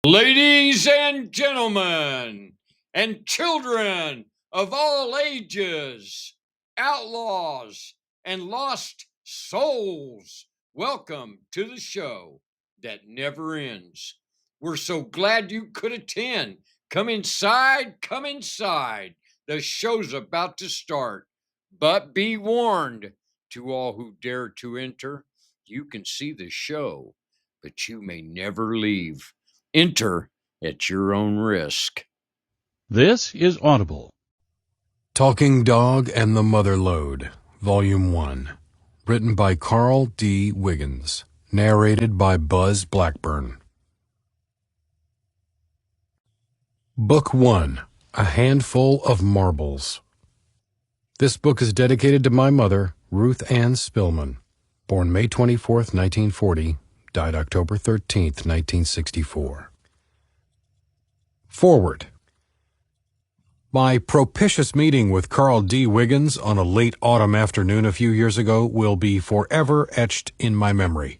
Ladies and gentlemen, and children of all ages, outlaws and lost souls, welcome to the show that never ends. We're so glad you could attend. Come inside, come inside. The show's about to start. But be warned, to all who dare to enter, you can see the show, but you may never leave. Enter at your own risk. This is Audible. Talking Dog and the Mother Lode, Volume 1. Written by Carl D. Wiggins. Narrated by Buzz Blackburn. Book 1. A Handful of Marbles. This book is dedicated to my mother, Ruth Ann Spillman, born May 24, 1940, died October 13, 1964. Forward. My propitious meeting with Carl D. Wiggins on a late autumn afternoon a few years ago will be forever etched in my memory.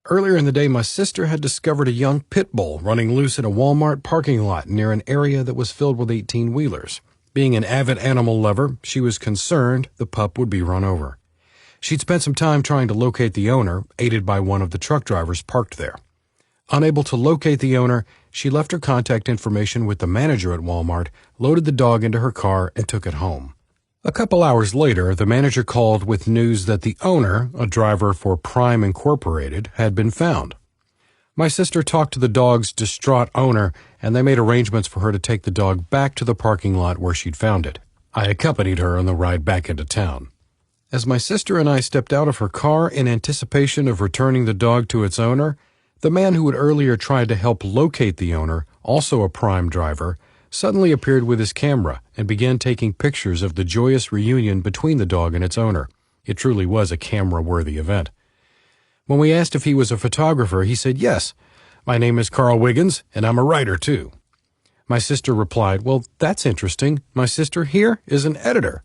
Earlier in the day, my sister had discovered a young pit bull running loose in a Walmart parking lot near an area that was filled with 18-wheelers. Being an avid animal lover, she was concerned the pup would be run over. She'd spent some time trying to locate the owner, aided by one of the truck drivers parked there. Unable to locate the owner, she left her contact information with the manager at Walmart, loaded the dog into her car, and took it home. A couple hours later, the manager called with news that the owner, a driver for Prime Incorporated, had been found. My sister talked to the dog's distraught owner, and they made arrangements for her to take the dog back to the parking lot where she'd found it. I accompanied her on the ride back into town. As my sister and I stepped out of her car in anticipation of returning the dog to its owner, the man who had earlier tried to help locate the owner, also a Prime driver, suddenly appeared with his camera and began taking pictures of the joyous reunion between the dog and its owner. It truly was a camera-worthy event. When we asked if he was a photographer, he said, "Yes, my name is Carl Wiggins, and I'm a writer, too." My sister replied, "Well, that's interesting. My sister here is an editor."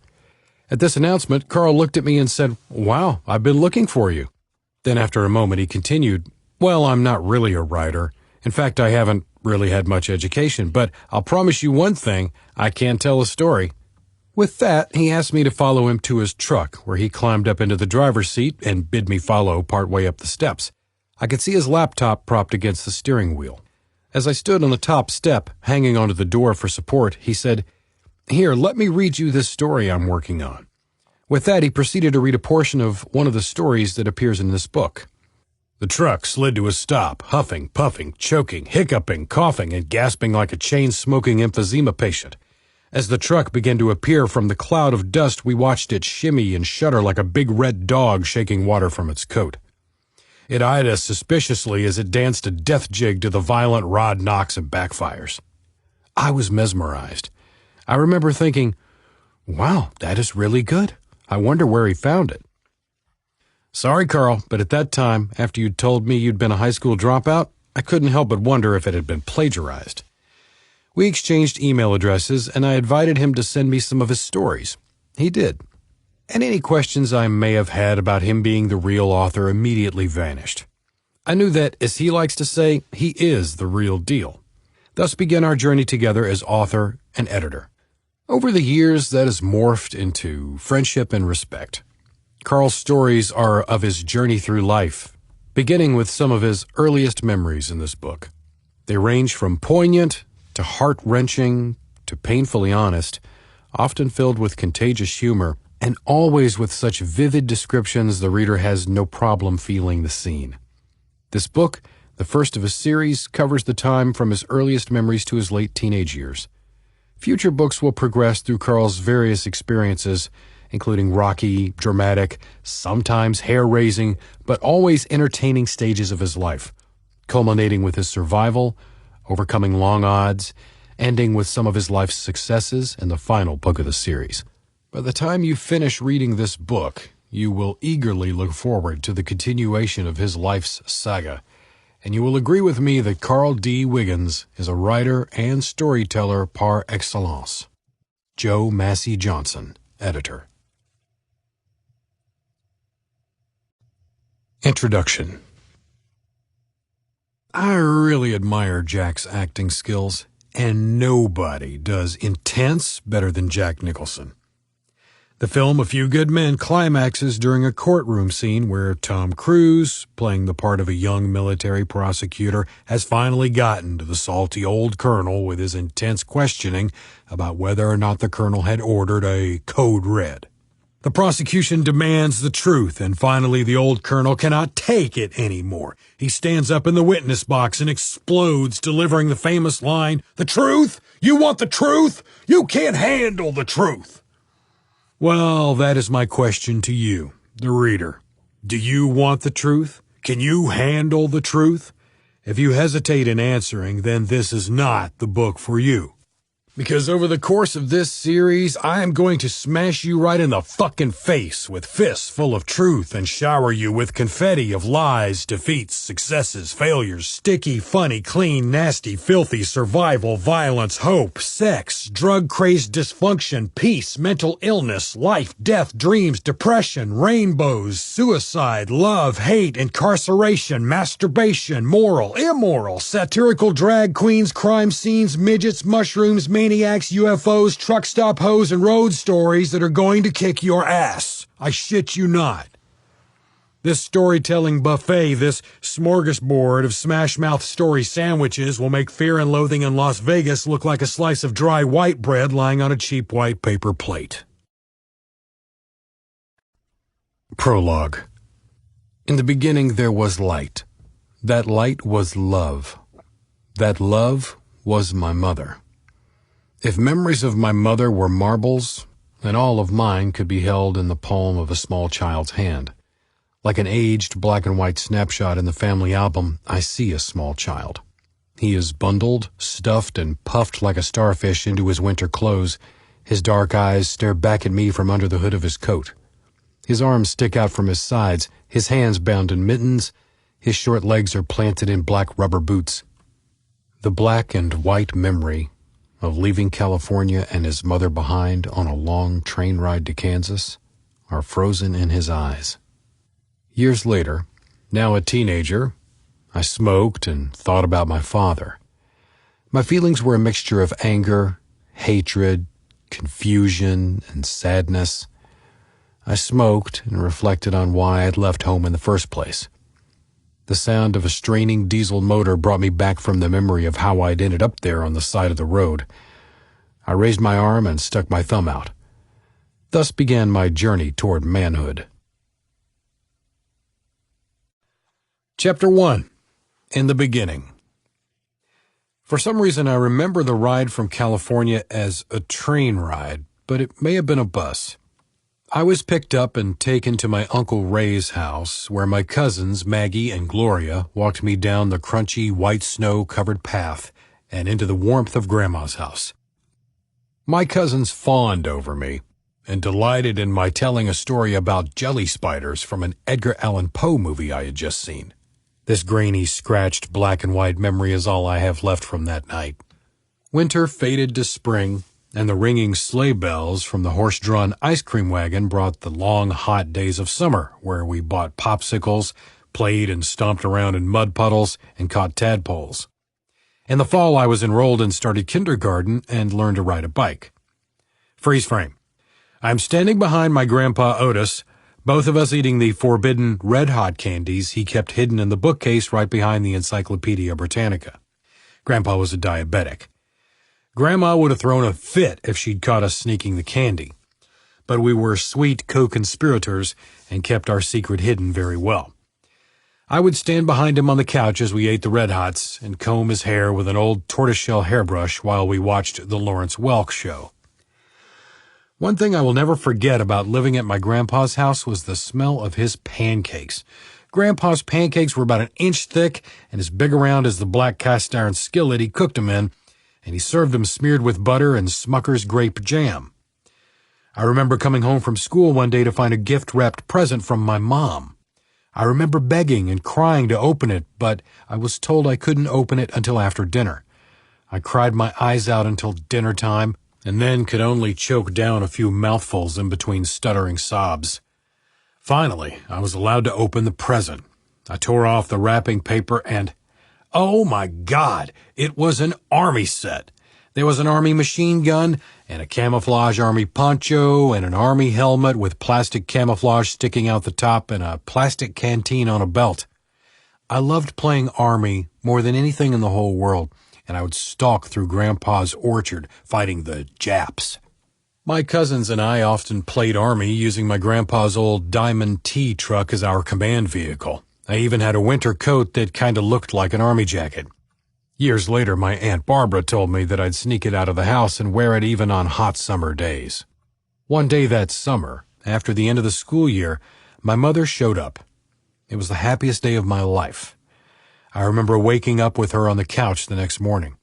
At this announcement, Carl looked at me and said, "Wow, I've been looking for you." Then after a moment, he continued, "Well, I'm not really a writer. In fact, I haven't really had much education, but I'll promise you one thing, I can tell a story." With that, he asked me to follow him to his truck, where he climbed up into the driver's seat and bid me follow partway up the steps. I could see his laptop propped against the steering wheel. As I stood on the top step, hanging onto the door for support, he said, "Here, let me read you this story I'm working on." With that, he proceeded to read a portion of one of the stories that appears in this book. The truck slid to a stop, huffing, puffing, choking, hiccuping, coughing, and gasping like a chain-smoking emphysema patient. As the truck began to appear from the cloud of dust, we watched it shimmy and shudder like a big red dog shaking water from its coat. It eyed us suspiciously as it danced a death jig to the violent rod knocks and backfires. I was mesmerized. I remember thinking, "Wow, that is really good. I wonder where he found it." "Sorry, Carl, but at that time, after you'd told me you'd been a high school dropout, I couldn't help but wonder if it had been plagiarized." We exchanged email addresses, and I invited him to send me some of his stories. He did. And any questions I may have had about him being the real author immediately vanished. I knew that, as he likes to say, he is the real deal. Thus began our journey together as author and editor. Over the years, that has morphed into friendship and respect. Carl's stories are of his journey through life, beginning with some of his earliest memories in this book. They range from poignant to heart-wrenching to painfully honest, often filled with contagious humor, and always with such vivid descriptions the reader has no problem feeling the scene. This book, the first of a series, covers the time from his earliest memories to his late teenage years. Future books will progress through Carl's various experiences, including rocky, dramatic, sometimes hair-raising, but always entertaining stages of his life, culminating with his survival, overcoming long odds, ending with some of his life's successes, and the final book of the series. By the time you finish reading this book, you will eagerly look forward to the continuation of his life's saga, and you will agree with me that Carl D. Wiggins is a writer and storyteller par excellence. Joe Massey Johnson, editor. Introduction. I really admire Jack's acting skills, and nobody does intense better than Jack Nicholson. The film A Few Good Men climaxes during a courtroom scene where Tom Cruise, playing the part of a young military prosecutor, has finally gotten to the salty old colonel with his intense questioning about whether or not the colonel had ordered a code red. The prosecution demands the truth, and finally the old colonel cannot take it anymore. He stands up in the witness box and explodes, delivering the famous line, "The truth? You want the truth? You can't handle the truth." Well, that is my question to you, the reader. Do you want the truth? Can you handle the truth? If you hesitate in answering, then this is not the book for you. Because over the course of this series, I am going to smash you right in the fucking face with fists full of truth and shower you with confetti of lies, defeats, successes, failures, sticky, funny, clean, nasty, filthy, survival, violence, hope, sex, drug-crazed dysfunction, peace, mental illness, life, death, dreams, depression, rainbows, suicide, love, hate, incarceration, masturbation, moral, immoral, satirical drag queens, crime scenes, midgets, mushrooms, maniacs, UFOs, truck stop hoes, and road stories that are going to kick your ass. I shit you not. This storytelling buffet, this smorgasbord of smash-mouth story sandwiches will make Fear and Loathing in Las Vegas look like a slice of dry white bread lying on a cheap white paper plate. Prologue. In the beginning there was light. That light was love. That love was my mother. If memories of my mother were marbles, then all of mine could be held in the palm of a small child's hand. Like an aged black and white snapshot in the family album, I see a small child. He is bundled, stuffed, and puffed like a starfish into his winter clothes. His dark eyes stare back at me from under the hood of his coat. His arms stick out from his sides, his hands bound in mittens, his short legs are planted in black rubber boots. The black and white memory of leaving California and his mother behind on a long train ride to Kansas are frozen in his eyes. Years later, now a teenager, I smoked and thought about my father. My feelings were a mixture of anger, hatred, confusion, and sadness. I smoked and reflected on why I'd left home in the first place. The sound of a straining diesel motor brought me back from the memory of how I'd ended up there on the side of the road. I raised my arm and stuck my thumb out. Thus began my journey toward manhood. Chapter 1. In the Beginning. For some reason, I remember the ride from California as a train ride, but it may have been a bus. I was picked up and taken to my Uncle Ray's house, where my cousins, Maggie and Gloria, walked me down the crunchy, white snow-covered path and into the warmth of Grandma's house. My cousins fawned over me and delighted in my telling a story about jelly spiders from an Edgar Allan Poe movie I had just seen. This grainy, scratched black and white memory is all I have left from that night. Winter faded to spring, and the ringing sleigh bells from the horse-drawn ice cream wagon brought the long, hot days of summer, where we bought popsicles, played and stomped around in mud puddles, and caught tadpoles. In the fall, I was enrolled and started kindergarten and learned to ride a bike. Freeze frame. I'm standing behind my grandpa Otis, both of us eating the forbidden red-hot candies he kept hidden in the bookcase right behind the Encyclopedia Britannica. Grandpa was a diabetic. Grandma would have thrown a fit if she'd caught us sneaking the candy, but we were sweet co-conspirators and kept our secret hidden very well. I would stand behind him on the couch as we ate the Red Hots and comb his hair with an old tortoiseshell hairbrush while we watched the Lawrence Welk show. One thing I will never forget about living at my grandpa's house was the smell of his pancakes. Grandpa's pancakes were about an inch thick and as big around as the black cast iron skillet he cooked them in, and he served them smeared with butter and Smucker's grape jam. I remember coming home from school one day to find a gift-wrapped present from my mom. I remember begging and crying to open it, but I was told I couldn't open it until after dinner. I cried my eyes out until dinner time, and then could only choke down a few mouthfuls in between stuttering sobs. Finally, I was allowed to open the present. I tore off the wrapping paper and, Oh my God, it was an army set. There was an army machine gun and a camouflage army poncho and an army helmet with plastic camouflage sticking out the top and a plastic canteen on a belt. I loved playing army more than anything in the whole world, and I would stalk through Grandpa's orchard fighting the Japs. My cousins and I often played army using my grandpa's old Diamond T truck as our command vehicle. I even had a winter coat that kind of looked like an army jacket. Years later, my Aunt Barbara told me that I'd sneak it out of the house and wear it even on hot summer days. One day that summer, after the end of the school year, my mother showed up. It was the happiest day of my life. I remember waking up with her on the couch the next morning.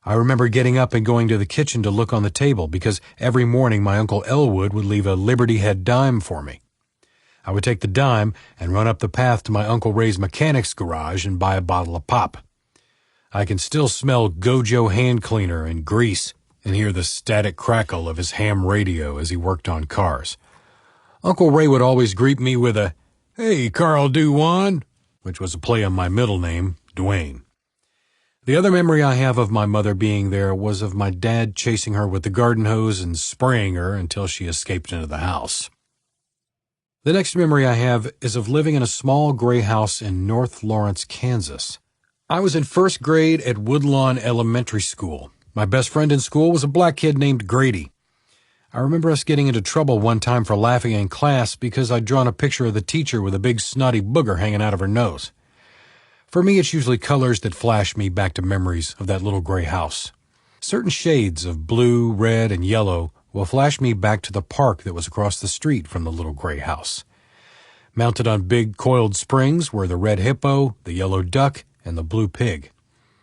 I remember getting up and going to the kitchen to look on the table because every morning my Uncle Elwood would leave a Liberty Head dime for me. I would take the dime and run up the path to my Uncle Ray's mechanic's garage and buy a bottle of pop. I can still smell Gojo hand cleaner and grease and hear the static crackle of his ham radio as he worked on cars. Uncle Ray would always greet me with a, "Hey, Carl Duwan," which was a play on my middle name, Dwayne. The other memory I have of my mother being there was of my dad chasing her with the garden hose and spraying her until she escaped into the house. The next memory I have is of living in a small gray house in North Lawrence, Kansas. I was in first grade at Woodlawn Elementary School. My best friend in school was a black kid named Grady. I remember us getting into trouble one time for laughing in class because I'd drawn a picture of the teacher with a big snotty booger hanging out of her nose. For me, it's usually colors that flash me back to memories of that little gray house. Certain shades of blue, red, and yellow will flash me back to the park that was across the street from the little gray house. Mounted on big coiled springs were the red hippo, the yellow duck, and the blue pig.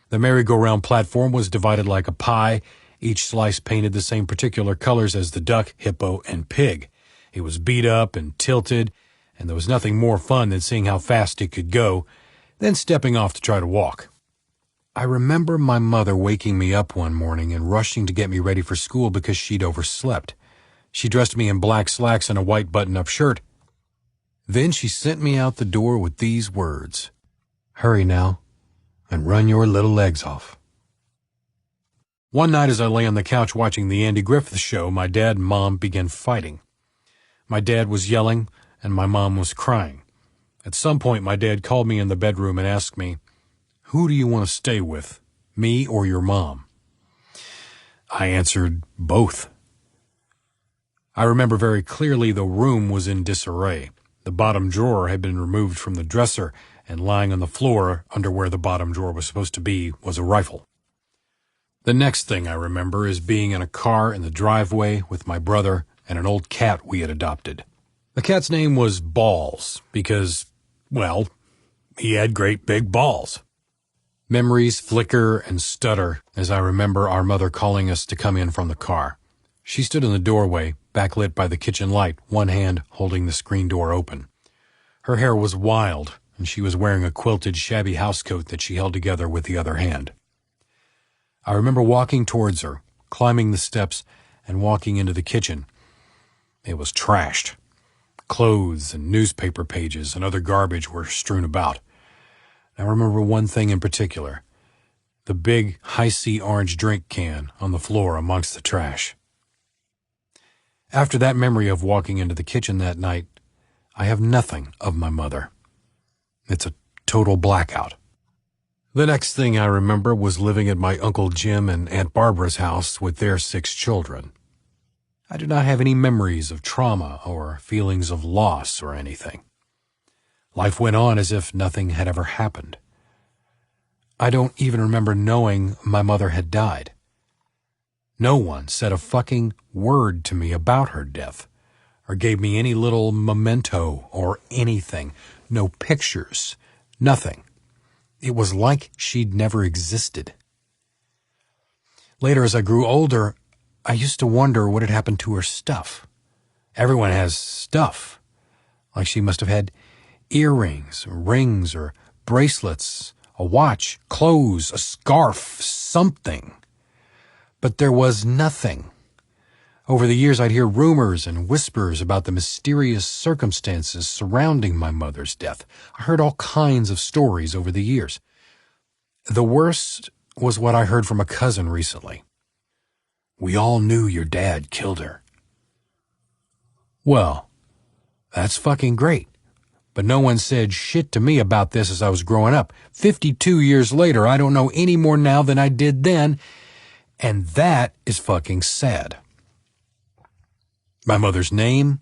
The merry-go-round platform was divided like a pie, each slice painted the same particular colors as the duck, hippo, and pig. It was beat up and tilted, and there was nothing more fun than seeing how fast it could go, then stepping off to try to walk. I remember my mother waking me up one morning and rushing to get me ready for school because she'd overslept. She dressed me in black slacks and a white button-up shirt. Then she sent me out the door with these words, "Hurry now, and run your little legs off." One night as I lay on the couch watching the Andy Griffith Show, my dad and mom began fighting. My dad was yelling, and my mom was crying. At some point, my dad called me in the bedroom and asked me, "Who do you want to stay with, me or your mom?" I answered, "Both." I remember very clearly the room was in disarray. The bottom drawer had been removed from the dresser, and lying on the floor under where the bottom drawer was supposed to be was a rifle. The next thing I remember is being in a car in the driveway with my brother and an old cat we had adopted. The cat's name was Balls because, well, he had great big balls. Memories flicker and stutter as I remember our mother calling us to come in from the car. She stood in the doorway, backlit by the kitchen light, one hand holding the screen door open. Her hair was wild, and she was wearing a quilted shabby housecoat that she held together with the other hand. I remember walking towards her, climbing the steps, and walking into the kitchen. It was trashed. Clothes and newspaper pages and other garbage were strewn about. I remember one thing in particular, the big Hi-C orange drink can on the floor amongst the trash. After that memory of walking into the kitchen that night, I have nothing of my mother. It's a total blackout. The next thing I remember was living at my Uncle Jim and Aunt Barbara's house with their 6 children. I do not have any memories of trauma or feelings of loss or anything. Life went on as if nothing had ever happened. I don't even remember knowing my mother had died. No one said a fucking word to me about her death, or gave me any little memento or anything. No pictures, nothing. It was like she'd never existed. Later, as I grew older, I used to wonder what had happened to her stuff. Everyone has stuff. Like she must have had earrings, or rings, or bracelets, a watch, clothes, a scarf, something. But there was nothing. Over the years, I'd hear rumors and whispers about the mysterious circumstances surrounding my mother's death. I heard all kinds of stories over the years. The worst was what I heard from a cousin recently. We all knew your dad killed her. Well, that's fucking great. But no one said shit to me about this as I was growing up. 52 years later, I don't know any more now than I did then, and that is fucking sad. My mother's name,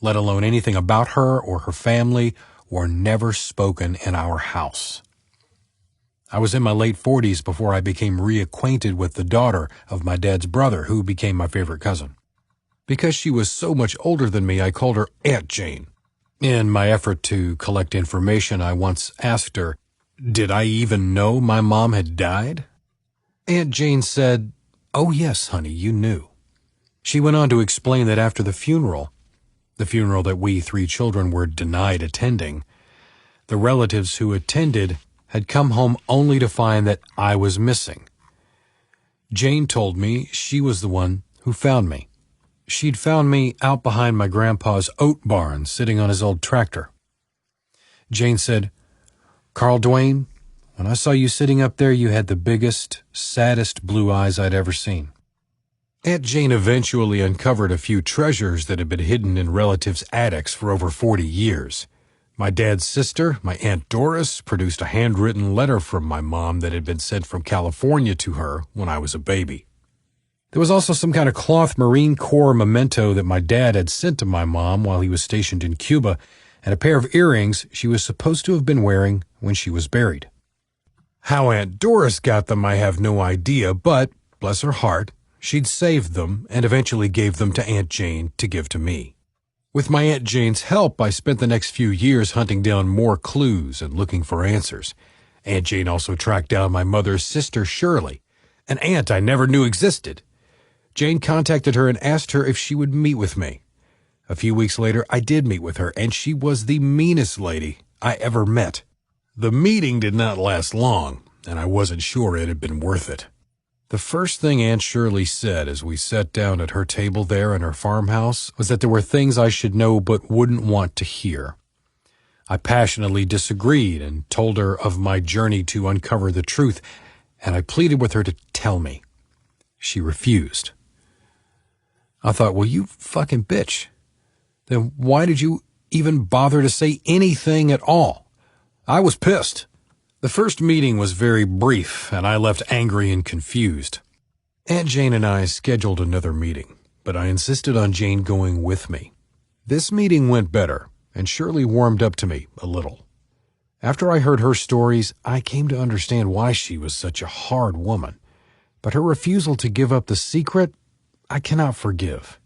let alone anything about her or her family, were never spoken in our house. I was in my late 40s before I became reacquainted with the daughter of my dad's brother, who became my favorite cousin. Because she was so much older than me, I called her Aunt Jane. In my effort to collect information, I once asked her, did I even know my mom had died? Aunt Jane said, oh yes, honey, you knew. She went on to explain that after the funeral that we 3 children were denied attending, the relatives who attended had come home only to find that I was missing. Jane told me she was the one who found me. She'd found me out behind my grandpa's oat barn, sitting on his old tractor. Jane said, Carl Dwayne, when I saw you sitting up there, you had the biggest, saddest blue eyes I'd ever seen. Aunt Jane eventually uncovered a few treasures that had been hidden in relatives' attics for over 40 years. My dad's sister, my Aunt Doris, produced a handwritten letter from my mom that had been sent from California to her when I was a baby. There was also some kind of cloth Marine Corps memento that my dad had sent to my mom while he was stationed in Cuba, and a pair of earrings she was supposed to have been wearing when she was buried. How Aunt Doris got them, I have no idea, but, bless her heart, she'd saved them and eventually gave them to Aunt Jane to give to me. With my Aunt Jane's help, I spent the next few years hunting down more clues and looking for answers. Aunt Jane also tracked down my mother's sister, Shirley, an aunt I never knew existed. Jane contacted her and asked her if she would meet with me. A few weeks later, I did meet with her, and she was the meanest lady I ever met. The meeting did not last long, and I wasn't sure it had been worth it. The first thing Aunt Shirley said as we sat down at her table there in her farmhouse was that there were things I should know but wouldn't want to hear. I passionately disagreed and told her of my journey to uncover the truth, and I pleaded with her to tell me. She refused. I thought, well, you fucking bitch. Then why did you even bother to say anything at all? I was pissed. The first meeting was very brief, and I left angry and confused. Aunt Jane and I scheduled another meeting, but I insisted on Jane going with me. This meeting went better, and Shirley warmed up to me a little. After I heard her stories, I came to understand why she was such a hard woman. But her refusal to give up the secret, I cannot forgive.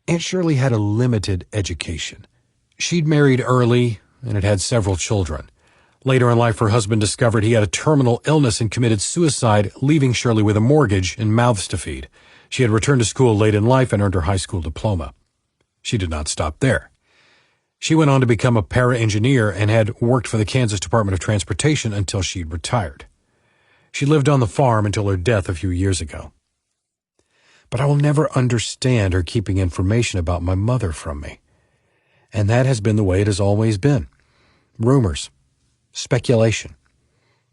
Aunt Shirley had a limited education. She'd married early and had had several children. Later in life, her husband discovered he had a terminal illness and committed suicide, leaving Shirley with a mortgage and mouths to feed. She had returned to school late in life and earned her high school diploma. She did not stop there. She went on to become a para-engineer and had worked for the Kansas Department of Transportation until she'd retired. She lived on the farm until her death a few years ago. But I will never understand her keeping information about my mother from me. And that has been the way it has always been. Rumors. Speculation.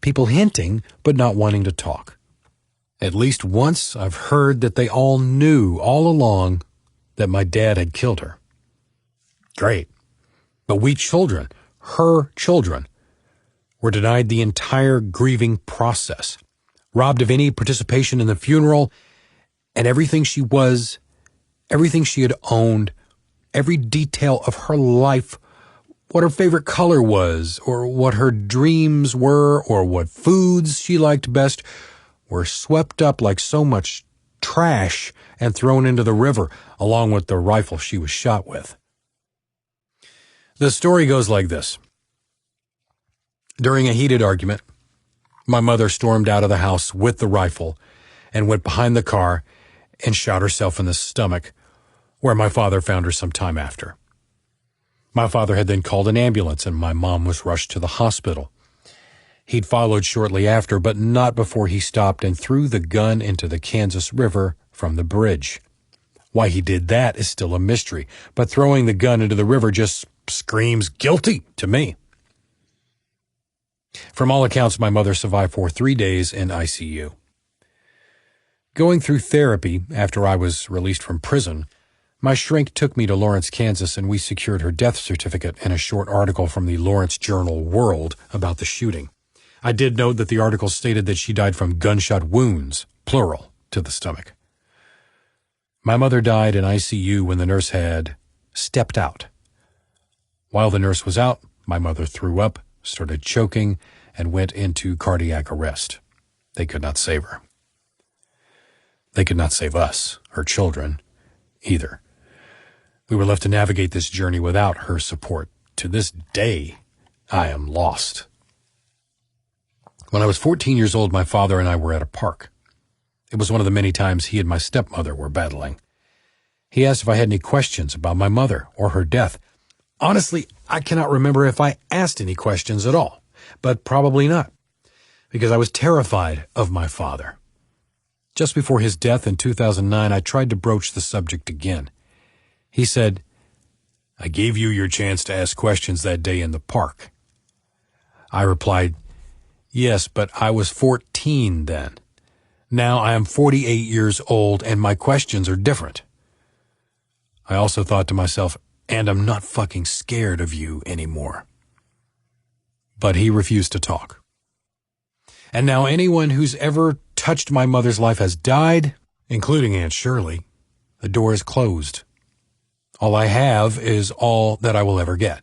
People hinting, but not wanting to talk. At least once I've heard that they all knew all along that my dad had killed her. Great. But we children, her children, were denied the entire grieving process, robbed of any participation in the funeral, and everything she was, everything she had owned, every detail of her life, what her favorite color was, or what her dreams were, or what foods she liked best, were swept up like so much trash and thrown into the river, along with the rifle she was shot with. The story goes like this. During a heated argument, my mother stormed out of the house with the rifle and went behind the car and shot herself in the stomach, where my father found her some time after. My father had then called an ambulance, and my mom was rushed to the hospital. He'd followed shortly after, but not before he stopped and threw the gun into the Kansas River from the bridge. Why he did that is still a mystery, but throwing the gun into the river just screams guilty to me. From all accounts, my mother survived for 3 days in ICU. Going through therapy after I was released from prison, my shrink took me to Lawrence, Kansas, and we secured her death certificate and a short article from the Lawrence Journal World about the shooting. I did note that the article stated that she died from gunshot wounds, plural, to the stomach. My mother died in ICU when the nurse had stepped out. While the nurse was out, my mother threw up, started choking, and went into cardiac arrest. They could not save her. They could not save us, her children, either. We were left to navigate this journey without her support. To this day, I am lost. When I was 14 years old, my father and I were at a park. It was one of the many times he and my stepmother were battling. He asked if I had any questions about my mother or her death. Honestly, I cannot remember if I asked any questions at all, but probably not, because I was terrified of my father. Just before his death in 2009, I tried to broach the subject again. He said, "I gave you your chance to ask questions that day in the park." I replied, "Yes, but I was 14 then. Now I am 48 years old and my questions are different." I also thought to myself, "And I'm not fucking scared of you anymore." But he refused to talk. And now anyone who's ever touched my mother's life has died, including Aunt Shirley. The door is closed. All I have is all that I will ever get.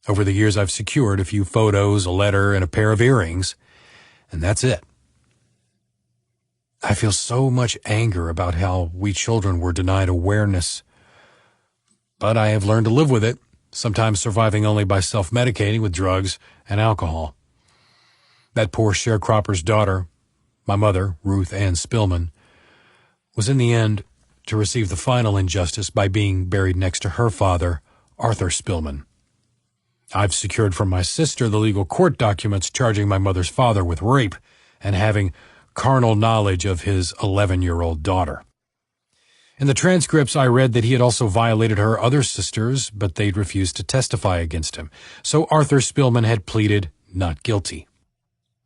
Over the years, I've secured a few photos, a letter, and a pair of earrings, and that's it. I feel so much anger about how we children were denied awareness, but I have learned to live with it, sometimes surviving only by self-medicating with drugs and alcohol. That poor sharecropper's daughter, my mother, Ruth Ann Spillman, was in the end to receive the final injustice by being buried next to her father, Arthur Spillman. I've secured from my sister the legal court documents charging my mother's father with rape and having carnal knowledge of his 11-year-old daughter. In the transcripts, I read that he had also violated her other sisters, but they'd refused to testify against him. So Arthur Spillman had pleaded not guilty.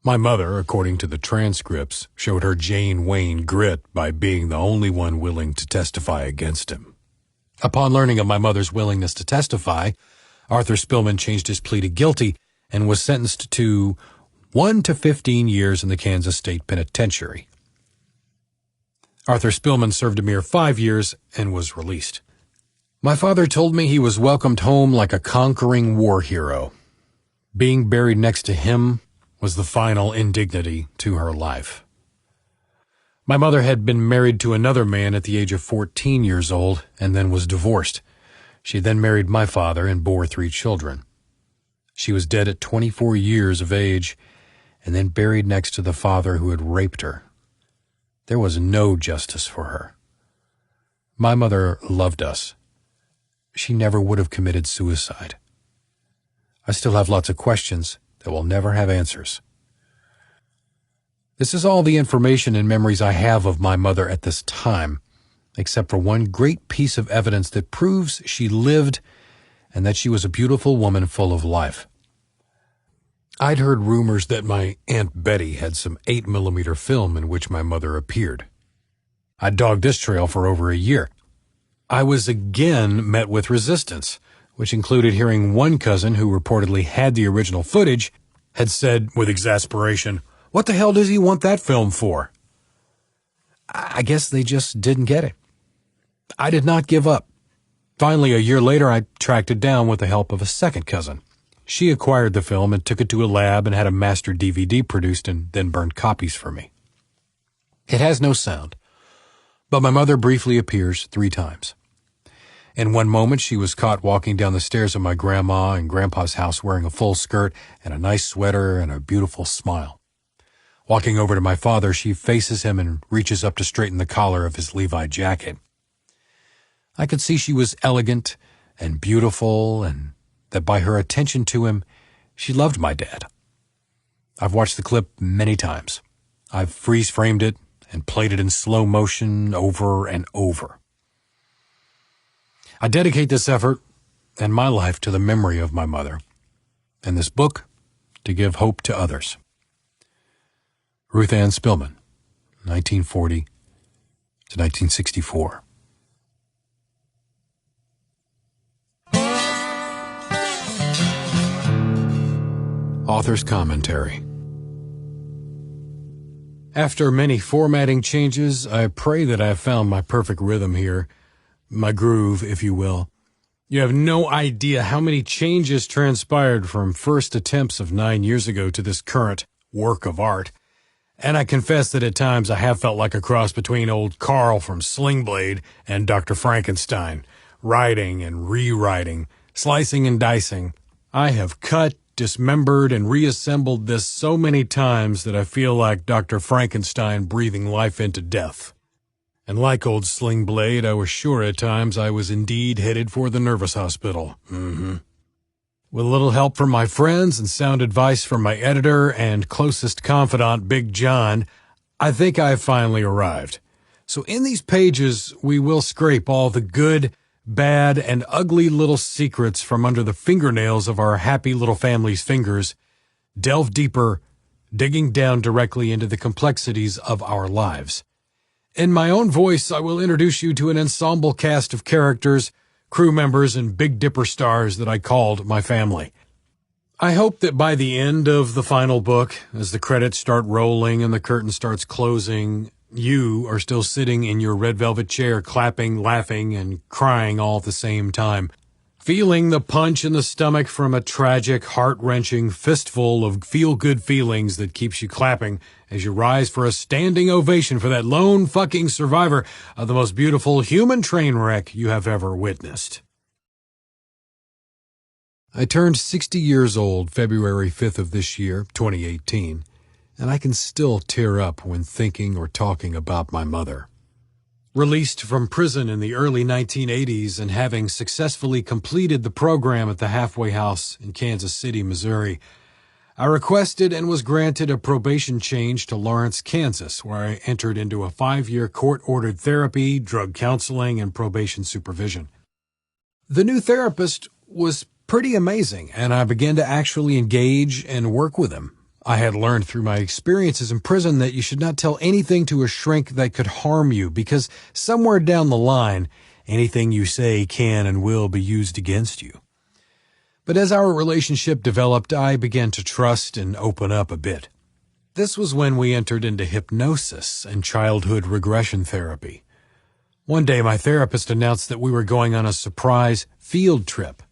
My mother, according to the transcripts, showed her Jane Wayne grit by being the only one willing to testify against him. Upon learning of my mother's willingness to testify, Arthur Spillman changed his plea to guilty and was sentenced to 1 to 15 years in the Kansas State Penitentiary. Arthur Spillman served a mere 5 years and was released. My father told me he was welcomed home like a conquering war hero. Being buried next to him was the final indignity to her life. My mother had been married to another man at the age of 14 years old and then was divorced. She then married my father and bore 3 children. She was dead at 24 years of age and then buried next to the father who had raped her. There was no justice for her. My mother loved us. She never would have committed suicide. I still have lots of questions that will never have answers. This is all the information and memories I have of my mother at this time, except for one great piece of evidence that proves she lived and that she was a beautiful woman full of life. I'd heard rumors that my Aunt Betty had some 8mm film in which my mother appeared. I dogged this trail for over a year. I was again met with resistance, which included hearing one cousin who reportedly had the original footage had said with exasperation, "What the hell does he want that film for?" I guess they just didn't get it. I did not give up. Finally, a year later, I tracked it down with the help of a second cousin. She acquired the film and took it to a lab and had a master DVD produced and then burned copies for me. It has no sound, but my mother briefly appears 3 times. In one moment, she was caught walking down the stairs of my grandma and grandpa's house wearing a full skirt and a nice sweater and a beautiful smile. Walking over to my father, she faces him and reaches up to straighten the collar of his Levi jacket. I could see she was elegant and beautiful and that by her attention to him, she loved my dad. I've watched the clip many times. I've freeze-framed it and played it in slow motion over and over. I dedicate this effort and my life to the memory of my mother, and this book to give hope to others. Ruth Ann Spillman, 1940 to 1964. Author's Commentary. After many formatting changes, I pray that I have found my perfect rhythm here, my groove, if you will. You have no idea how many changes transpired from first attempts of 9 years ago to this current work of art. And I confess that at times I have felt like a cross between old Carl from Sling Blade and Dr. Frankenstein, writing and rewriting, slicing and dicing. I have cut, dismembered, and reassembled this so many times that I feel like Dr. Frankenstein breathing life into death. And like old Sling Blade, I was sure at times I was indeed headed for the nervous hospital. With a little help from my friends and sound advice from my editor and closest confidant, Big John, I think I've finally arrived. So in these pages, we will scrape all the good, bad, and ugly little secrets from under the fingernails of our happy little family's fingers, delve deeper, digging down directly into the complexities of our lives. In my own voice, I will introduce you to an ensemble cast of characters, crew members, and Big Dipper stars that I called my family. I hope that by the end of the final book, as the credits start rolling and the curtain starts closing, you are still sitting in your red velvet chair, clapping, laughing, and crying all at the same time, feeling the punch in the stomach from a tragic, heart-wrenching fistful of feel-good feelings that keeps you clapping as you rise for a standing ovation for that lone fucking survivor of the most beautiful human train wreck you have ever witnessed. I turned 60 years old February 5th of this year, 2018. And I can still tear up when thinking or talking about my mother. Released from prison in the early 1980s and having successfully completed the program at the halfway house in Kansas City, Missouri, I requested and was granted a probation change to Lawrence, Kansas, where I entered into a 5-year court-ordered therapy, drug counseling, and probation supervision. The new therapist was pretty amazing, and I began to actually engage and work with him. I had learned through my experiences in prison that you should not tell anything to a shrink that could harm you, because somewhere down the line, anything you say can and will be used against you. But as our relationship developed, I began to trust and open up a bit. This was when we entered into hypnosis and childhood regression therapy. One day, my therapist announced that we were going on a surprise field trip.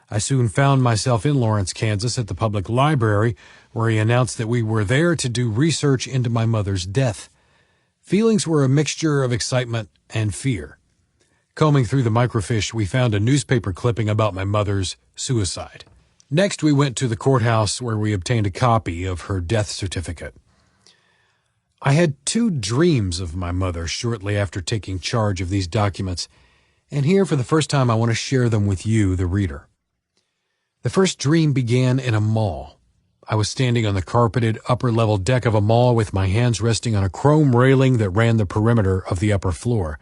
I soon found myself in Lawrence, Kansas at the public library, where he announced that we were there to do research into my mother's death. Feelings were a mixture of excitement and fear. Combing through the microfiche, we found a newspaper clipping about my mother's suicide. Next, we went to the courthouse where we obtained a copy of her death certificate. I had 2 dreams of my mother shortly after taking charge of these documents, and here for the first time I want to share them with you, the reader. The first dream began in a mall. I was standing on the carpeted upper-level deck of a mall with my hands resting on a chrome railing that ran the perimeter of the upper floor.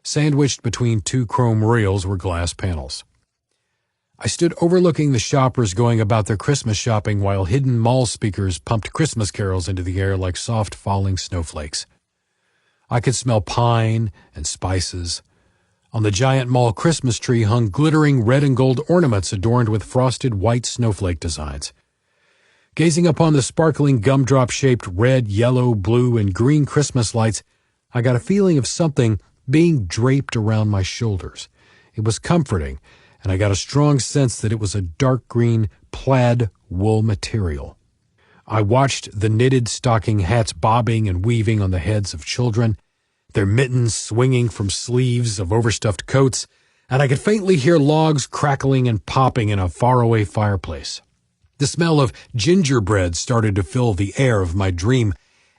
Sandwiched between 2 chrome rails were glass panels. I stood overlooking the shoppers going about their Christmas shopping while hidden mall speakers pumped Christmas carols into the air like soft falling snowflakes. I could smell pine and spices. On the giant mall Christmas tree hung glittering red and gold ornaments adorned with frosted white snowflake designs. Gazing upon the sparkling gumdrop-shaped red, yellow, blue, and green Christmas lights, I got a feeling of something being draped around my shoulders. It was comforting, and I got a strong sense that it was a dark green plaid wool material. I watched the knitted stocking hats bobbing and weaving on the heads of children, their mittens swinging from sleeves of overstuffed coats, and I could faintly hear logs crackling and popping in a faraway fireplace. The smell of gingerbread started to fill the air of my dream,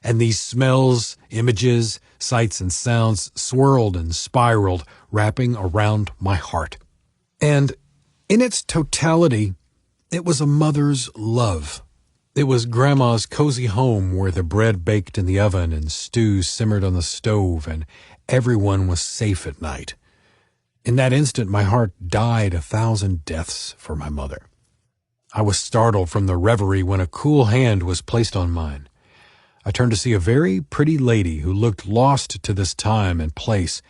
and these smells, images, sights, and sounds swirled and spiraled, wrapping around my heart. And in its totality, it was a mother's love. It was Grandma's cozy home where the bread baked in the oven and stews simmered on the stove and everyone was safe at night. In that instant, my heart died 1,000 deaths for my mother. I was startled from the reverie when a cool hand was placed on mine. I turned to see a very pretty lady who looked lost to this time and place.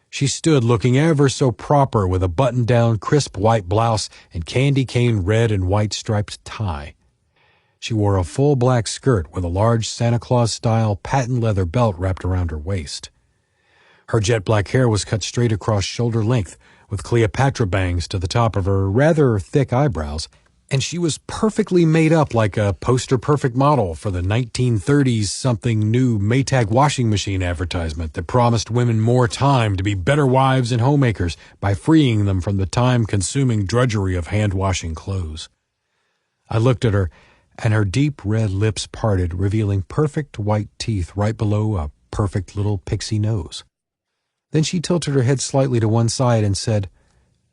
She stood looking ever so proper with a button-down crisp white blouse and candy cane red and white striped tie. She wore a full black skirt with a large Santa Claus-style patent leather belt wrapped around her waist. Her jet black hair was cut straight across shoulder length with Cleopatra bangs to the top of her rather thick eyebrows, and she was perfectly made up like a poster-perfect model for the 1930s something new Maytag washing machine advertisement that promised women more time to be better wives and homemakers by freeing them from the time-consuming drudgery of hand-washing clothes. I looked at her, and her deep red lips parted, revealing perfect white teeth right below a perfect little pixie nose. Then she tilted her head slightly to one side and said,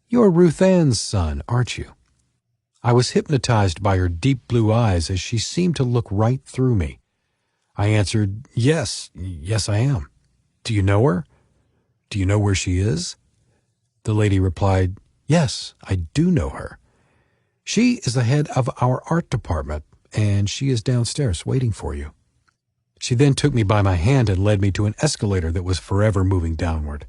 "You're Ruth Ann's son, aren't you?" I was hypnotized by her deep blue eyes as she seemed to look right through me. I answered, yes, I am. Do you know her? Do you know where she is?" The lady replied, "Yes, I do know her. She is the head of our art department, and she is downstairs waiting for you." She then took me by my hand and led me to an escalator that was forever moving downward.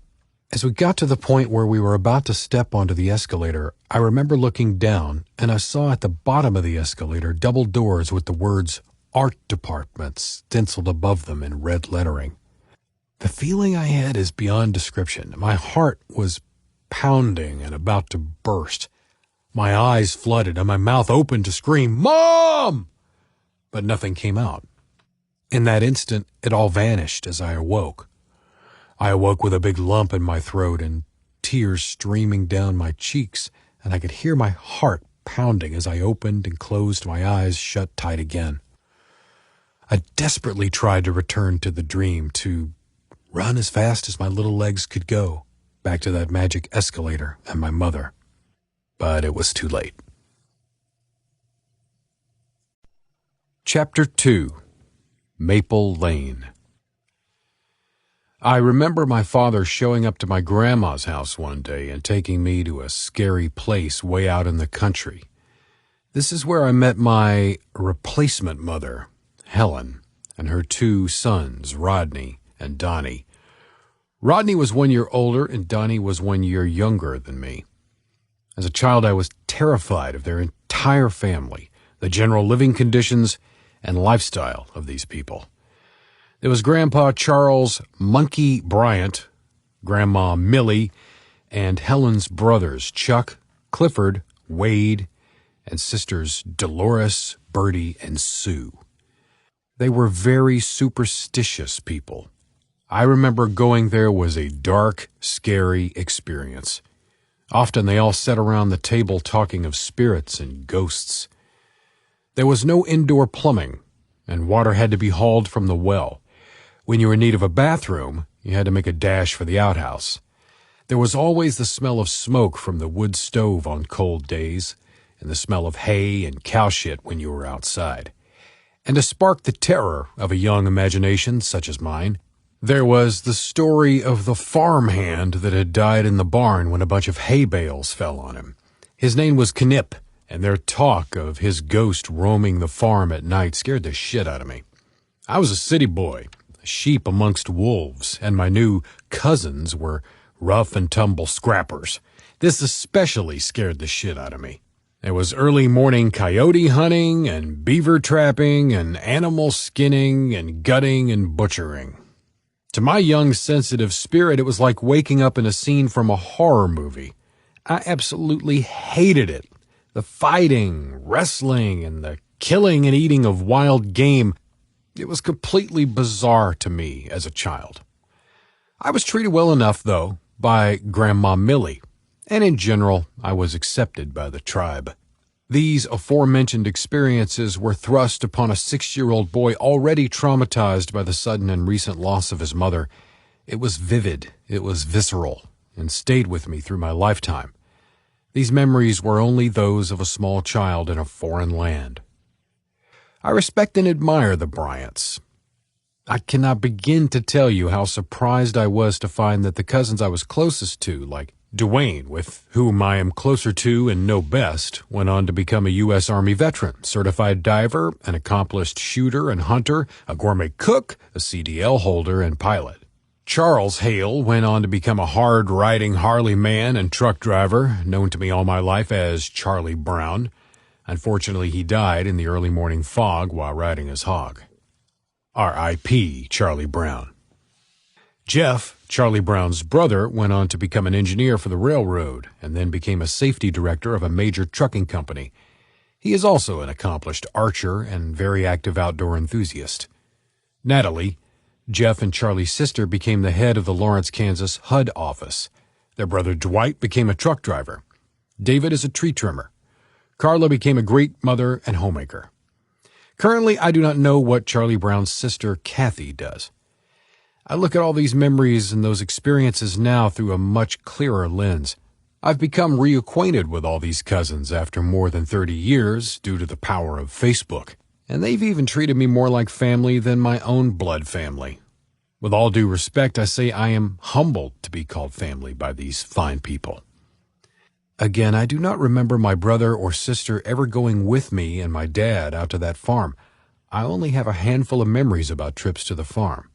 As we got to the point where we were about to step onto the escalator, I remember looking down, and I saw at the bottom of the escalator double doors with the words Art Department stenciled above them in red lettering. The feeling I had is beyond description. My heart was pounding and about to burst. My eyes flooded and my mouth opened to scream, "Mom!" But nothing came out. In that instant, it all vanished as I awoke. I awoke with a big lump in my throat and tears streaming down my cheeks, and I could hear my heart pounding as I opened and closed my eyes shut tight again. I desperately tried to return to the dream, to run as fast as my little legs could go, back to that magic escalator and my mother. But it was too late. Chapter 2. Maple Lane. I remember my father showing up to my grandma's house one day and taking me to a scary place way out in the country. This is where I met my replacement mother, Helen, and her two sons, Rodney and Donnie. Rodney was 1 year older and Donnie was 1 year younger than me. As a child, I was terrified of their entire family, the general living conditions and lifestyle of these people. There was Grandpa Charles Monkey Bryant, Grandma Millie, and Helen's brothers Chuck, Clifford, Wade, and sisters Dolores, Bertie, and Sue. They were very superstitious people. I remember going there was a dark, scary experience. Often they all sat around the table talking of spirits and ghosts. There was no indoor plumbing, and water had to be hauled from the well. When you were in need of a bathroom, you had to make a dash for the outhouse. There was always the smell of smoke from the wood stove on cold days, and the smell of hay and cow shit when you were outside. And to spark the terror of a young imagination such as mine, there was the story of the farmhand that had died in the barn when a bunch of hay bales fell on him. His name was Knip, and their talk of his ghost roaming the farm at night scared the shit out of me. I was a city boy, a sheep amongst wolves, and my new cousins were rough and tumble scrappers. This especially scared the shit out of me. There was early morning coyote hunting and beaver trapping and animal skinning and gutting and butchering. To my young sensitive spirit, it was like waking up in a scene from a horror movie. I absolutely hated it. The fighting, wrestling, and the killing and eating of wild game, it was completely bizarre to me as a child. I was treated well enough, though, by Grandma Millie, and in general, I was accepted by the tribe. These aforementioned experiences were thrust upon a 6-year-old boy already traumatized by the sudden and recent loss of his mother. It was vivid, it was visceral, and stayed with me through my lifetime. These memories were only those of a small child in a foreign land. I respect and admire the Bryants. I cannot begin to tell you how surprised I was to find that the cousins I was closest to, like Dwayne, with whom I am closer to and know best, went on to become a U.S. Army veteran, certified diver, an accomplished shooter and hunter, a gourmet cook, a CDL holder, and pilot. Charles Hale went on to become a hard-riding Harley man and truck driver, known to me all my life as Charlie Brown. Unfortunately, he died in the early morning fog while riding his hog. R.I.P. Charlie Brown. Jeff, Charlie Brown's brother, went on to become an engineer for the railroad and then became a safety director of a major trucking company. He is also an accomplished archer and very active outdoor enthusiast. Natalie, Jeff and Charlie's sister, became the head of the Lawrence, Kansas HUD office. Their brother Dwight became a truck driver. David is a tree trimmer. Carla became a great mother and homemaker. Currently, I do not know what Charlie Brown's sister Kathy does. I look at all these memories and those experiences now through a much clearer lens. I've become reacquainted with all these cousins after more than 30 years due to the power of Facebook, and they've even treated me more like family than my own blood family. With all due respect, I say I am humbled to be called family by these fine people. Again, I do not remember my brother or sister ever going with me and my dad out to that farm. I only have a handful of memories about trips to the farm.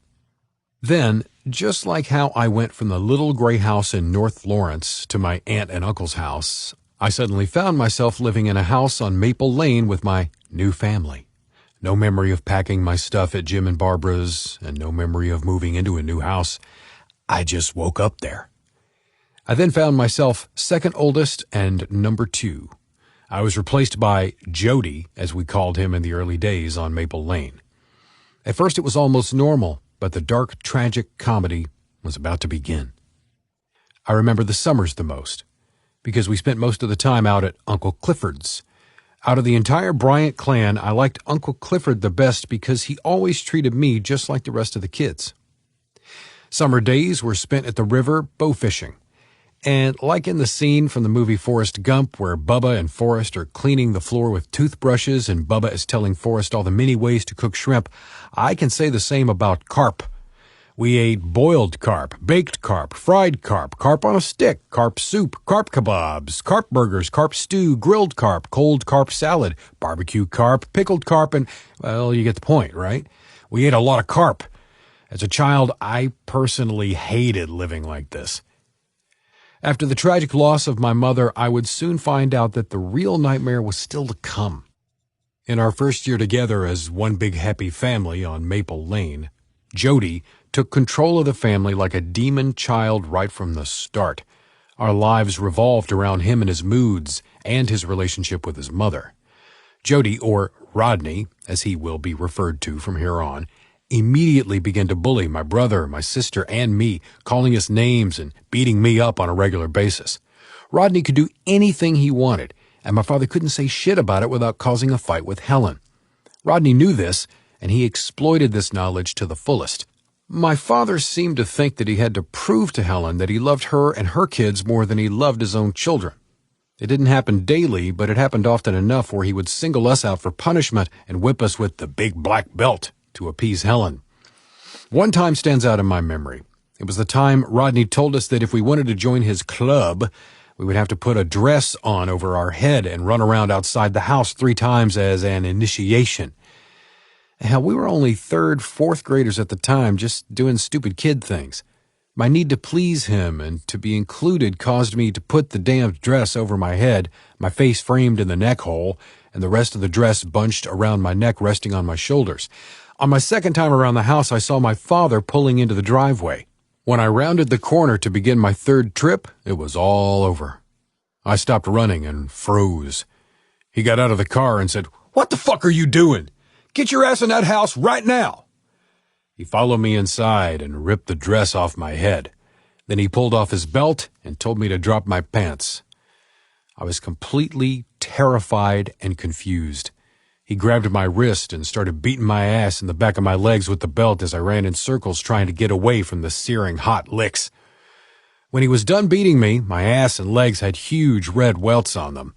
Then, just like how I went from the little gray house in North Lawrence to my aunt and uncle's house, I suddenly found myself living in a house on Maple Lane with my new family. No memory of packing my stuff at Jim and Barbara's, and no memory of moving into a new house. I just woke up there. I then found myself second oldest and number 2. I was replaced by Jody, as we called him in the early days on Maple Lane. At first it was almost normal, but the dark, tragic comedy was about to begin. I remember the summers the most, because we spent most of the time out at Uncle Clifford's. Out of the entire Bryant clan, I liked Uncle Clifford the best because he always treated me just like the rest of the kids. Summer days were spent at the river bow fishing. And like in the scene from the movie Forrest Gump where Bubba and Forrest are cleaning the floor with toothbrushes and Bubba is telling Forrest all the many ways to cook shrimp, I can say the same about carp. We ate boiled carp, baked carp, fried carp, carp on a stick, carp soup, carp kebabs, carp burgers, carp stew, grilled carp, cold carp salad, barbecue carp, pickled carp, and, well, you get the point, right? We ate a lot of carp. As a child, I personally hated living like this. After the tragic loss of my mother, I would soon find out that the real nightmare was still to come. In our first year together as one big happy family on Maple Lane, Jody took control of the family like a demon child right from the start. Our lives revolved around him and his moods and his relationship with his mother. Jody, or Rodney, as he will be referred to from here on, immediately began to bully my brother, my sister, and me, calling us names and beating me up on a regular basis. Rodney could do anything he wanted, and my father couldn't say shit about it without causing a fight with Helen. Rodney knew this, and he exploited this knowledge to the fullest. My father seemed to think that he had to prove to Helen that he loved her and her kids more than he loved his own children. It didn't happen daily, but it happened often enough where he would single us out for punishment and whip us with the big black belt to appease Helen. One time stands out in my memory. It was the time Rodney told us that if we wanted to join his club, we would have to put a dress on over our head and run around outside the house 3 times as an initiation. Hell, we were only 3rd, 4th graders at the time, just doing stupid kid things. My need to please him and to be included caused me to put the damned dress over my head, my face framed in the neck hole, and the rest of the dress bunched around my neck resting on my shoulders. On my second time around the house, I saw my father pulling into the driveway. When I rounded the corner to begin my 3rd trip, it was all over. I stopped running and froze. He got out of the car and said, "What the fuck are you doing? Get your ass in that house right now!" He followed me inside and ripped the dress off my head. Then he pulled off his belt and told me to drop my pants. I was completely terrified and confused. He grabbed my wrist and started beating my ass in the back of my legs with the belt as I ran in circles trying to get away from the searing hot licks. When he was done beating me, my ass and legs had huge red welts on them.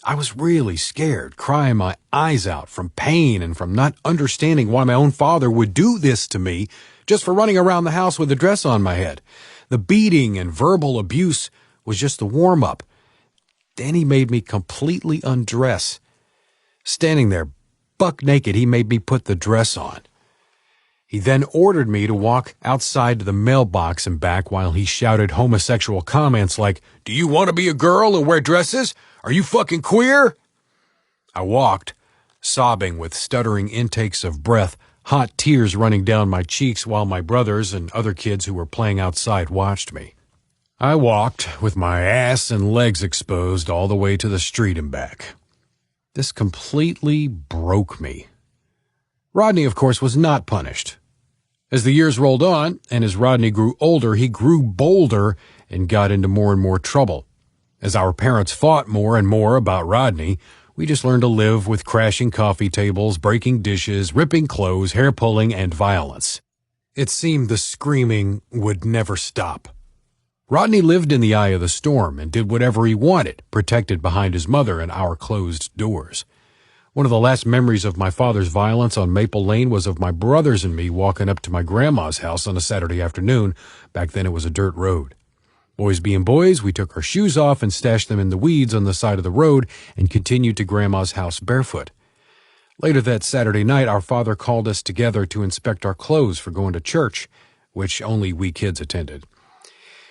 I was really scared, crying my eyes out from pain and from not understanding why my own father would do this to me just for running around the house with a dress on my head. The beating and verbal abuse was just the warm-up. Then he made me completely undress. Standing there, buck naked, he made me put the dress on. He then ordered me to walk outside to the mailbox and back while he shouted homosexual comments like, "Do you want to be a girl and wear dresses? Are you fucking queer?" I walked, sobbing with stuttering intakes of breath, hot tears running down my cheeks while my brothers and other kids who were playing outside watched me. I walked with my ass and legs exposed all the way to the street and back. This completely broke me. Rodney, of course, was not punished. As the years rolled on, and as Rodney grew older, he grew bolder and got into more and more trouble. As our parents fought more and more about Rodney, we just learned to live with crashing coffee tables, breaking dishes, ripping clothes, hair pulling, and violence. It seemed the screaming would never stop. Rodney lived in the eye of the storm and did whatever he wanted, protected behind his mother and our closed doors. One of the last memories of my father's violence on Maple Lane was of my brothers and me walking up to my grandma's house on a Saturday afternoon. Back then it was a dirt road. Boys being boys, we took our shoes off and stashed them in the weeds on the side of the road and continued to Grandma's house barefoot. Later that Saturday night, our father called us together to inspect our clothes for going to church, which only we kids attended.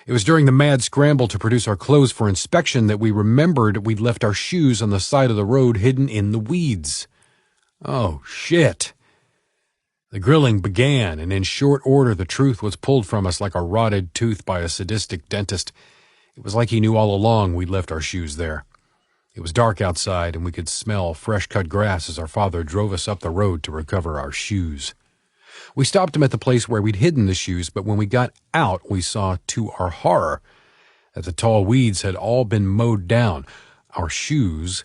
It was during the mad scramble to produce our clothes for inspection that we remembered we'd left our shoes on the side of the road hidden in the weeds. Oh, shit. The grilling began, and in short order the truth was pulled from us like a rotted tooth by a sadistic dentist. It was like he knew all along we'd left our shoes there. It was dark outside, and we could smell fresh-cut grass as our father drove us up the road to recover our shoes. We stopped him at the place where we'd hidden the shoes, but when we got out, we saw, to our horror, that the tall weeds had all been mowed down. Our shoes,